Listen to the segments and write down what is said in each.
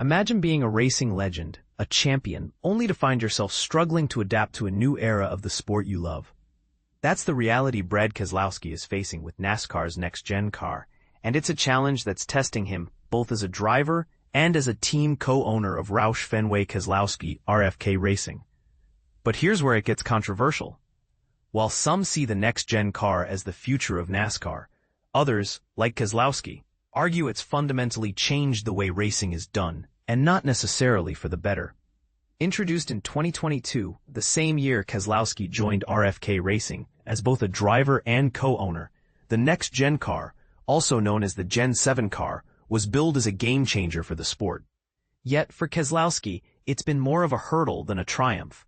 Imagine being a racing legend, a champion, only to find yourself struggling to adapt to a new era of the sport you love. That's the reality Brad Keselowski is facing with NASCAR's Next Gen car, and it's a challenge that's testing him both as a driver and as a team co-owner of Roush Fenway Keselowski RFK Racing. But here's where it gets controversial. While some see the Next Gen car as the future of NASCAR, others, like Keselowski, argue it's fundamentally changed the way racing is done, and not necessarily for the better. Introduced in 2022, the same year Keselowski joined RFK Racing as both a driver and co-owner, the Next Gen car, also known as the Gen 7 car, was billed as a game-changer for the sport. Yet, for Keselowski, it's been more of a hurdle than a triumph.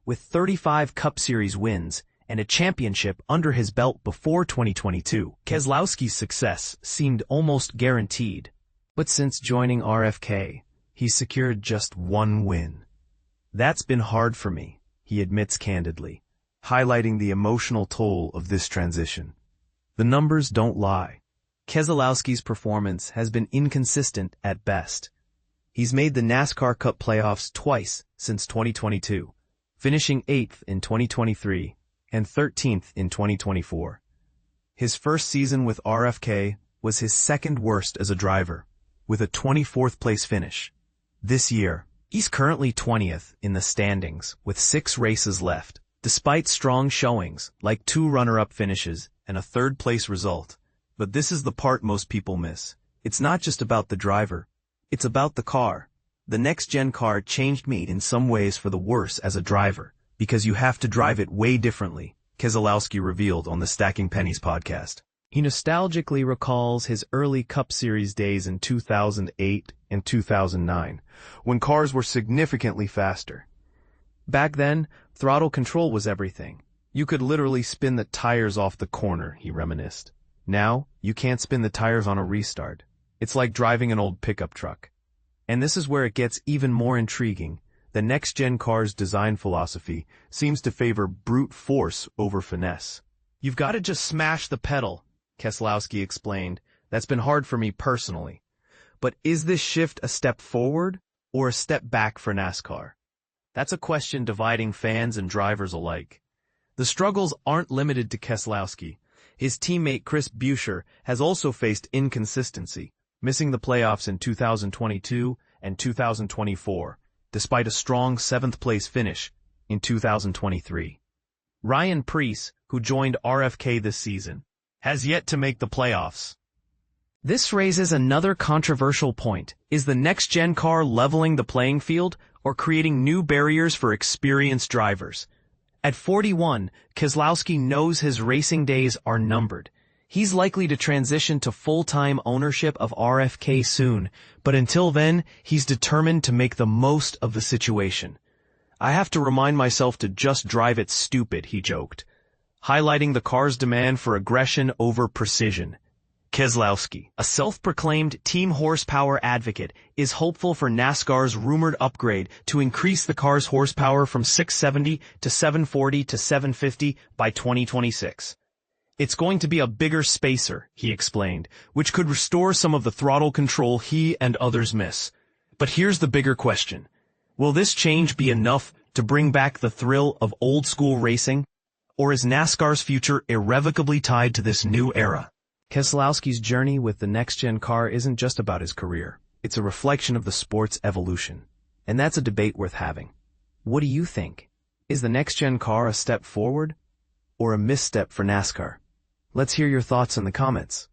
With 35 Cup Series wins and a championship under his belt before 2022, Keselowski's success seemed almost guaranteed. But since joining RFK, he's secured just one win. That's been hard for me, he admits candidly, highlighting the emotional toll of this transition. The numbers don't lie. Keselowski's performance has been inconsistent at best. He's made the NASCAR Cup playoffs twice since 2022, finishing 8th in 2023 and 13th in 2024. His first season with RFK was his second worst as a driver, with a 24th place finish. This year, he's currently 20th in the standings with 6 races left, despite strong showings like 2 runner-up finishes and a 3rd place result. But this is the part most people miss. It's not just about the driver. It's about the car. The Next Gen car changed me in some ways for the worse as a driver, because you have to drive it way differently, Keselowski revealed on the Stacking Pennies podcast. He nostalgically recalls his early Cup Series days in 2008 and 2009, when cars were significantly faster. Back then, throttle control was everything. You could literally spin the tires off the corner, he reminisced. Now, you can't spin the tires on a restart. It's like driving an old pickup truck. And this is where it gets even more intriguing. The Next Gen car's design philosophy seems to favor brute force over finesse. You've got to just smash the pedal, Keselowski explained. That's been hard for me personally. But is this shift a step forward or a step back for NASCAR? That's a question dividing fans and drivers alike. The struggles aren't limited to Keselowski. His teammate Chris Buescher has also faced inconsistency, missing the playoffs in 2022 and 2024, despite a strong 7th place finish in 2023. Ryan Preece, who joined RFK this season, has yet to make the playoffs. This raises another controversial point. Is the Next Gen car leveling the playing field or creating new barriers for experienced drivers? At 41, Keselowski knows his racing days are numbered. He's likely to transition to full-time ownership of RFK soon, but until then, he's determined to make the most of the situation. I have to remind myself to just drive it stupid, he joked, highlighting the car's demand for aggression over precision. Keselowski, a self-proclaimed team horsepower advocate, is hopeful for NASCAR's rumored upgrade to increase the car's horsepower from 670 to 740 to 750 by 2026. It's going to be a bigger spacer, he explained, which could restore some of the throttle control he and others miss. But here's the bigger question. Will this change be enough to bring back the thrill of old-school racing? Or is NASCAR's future irrevocably tied to this new era? Keselowski's journey with the Next Gen car isn't just about his career. It's a reflection of the sport's evolution. And that's a debate worth having. What do you think? Is the Next Gen car a step forward or a misstep for NASCAR? Let's hear your thoughts in the comments.